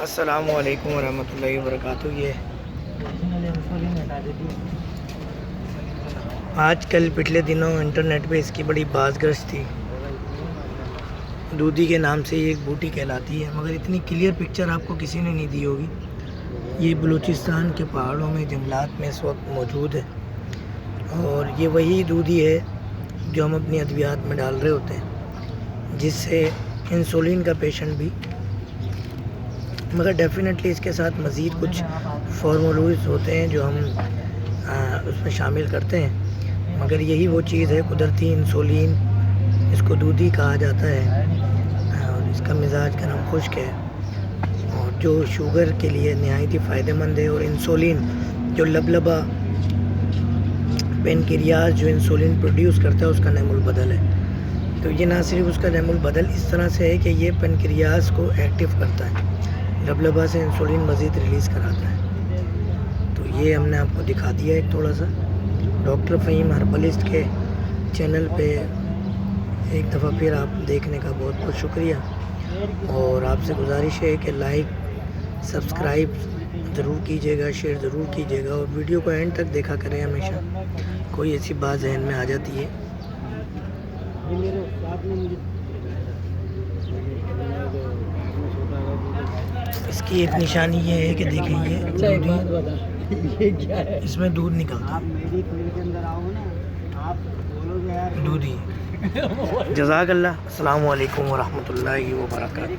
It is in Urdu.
السلام علیکم ورحمۃ اللہ وبرکاتہ۔ یہ آج کل پچھلے دنوں انٹرنیٹ پہ اس کی بڑی باز گشت تھی۔ دودھی کے نام سے یہ ایک بوٹی کہلاتی ہے، مگر اتنی کلیئر پکچر آپ کو کسی نے نہیں دی ہوگی۔ یہ بلوچستان کے پہاڑوں میں جنگلات میں اس وقت موجود ہے، اور یہ وہی دودھی ہے جو ہم اپنی ادویات میں ڈال رہے ہوتے ہیں، جس سے انسولین کا پیشنٹ بھی، مگر ڈیفینیٹلی اس کے ساتھ مزید کچھ فارمولوز ہوتے ہیں جو ہم اس میں شامل کرتے ہیں، مگر یہی وہ چیز ہے قدرتی انسولین، اس کو دودھی کہا جاتا ہے، اور اس کا مزاج گرم خشک ہے، اور جو شوگر کے لیے نہایت ہی فائدہ مند ہے۔ اور انسولین جو لبلبا پینکریاس جو انسولین پروڈیوس کرتا ہے، اس کا نعم البدل ہے۔ تو یہ نہ صرف اس کا نعم البدل اس طرح سے ہے کہ یہ پینکریاس کو ایکٹیو کرتا ہے، لبلبا سے انسولین مزید ریلیز کراتا ہے۔ تو یہ ہم نے آپ کو دکھا دیا ایک تھوڑا سا ڈاکٹر فہیم ہربلسٹ کے چینل پہ۔ ایک دفعہ پھر آپ دیکھنے کا بہت بہت شکریہ، اور آپ سے گزارش ہے کہ لائک سبسکرائب ضرور کیجیے گا، شیئر ضرور کیجیے گا، اور ویڈیو کو اینڈ تک دیکھا کریں۔ ہمیشہ کوئی ایسی بات ذہن میں آ جاتی ہے۔ اس کی ایک نشانی یہ ہے کہ دیکھیں یہ اس میں دودھ نکلتا ہے، دودھی۔ جزاک اللہ۔ السلام علیکم ورحمۃ اللہ وبرکاتہ۔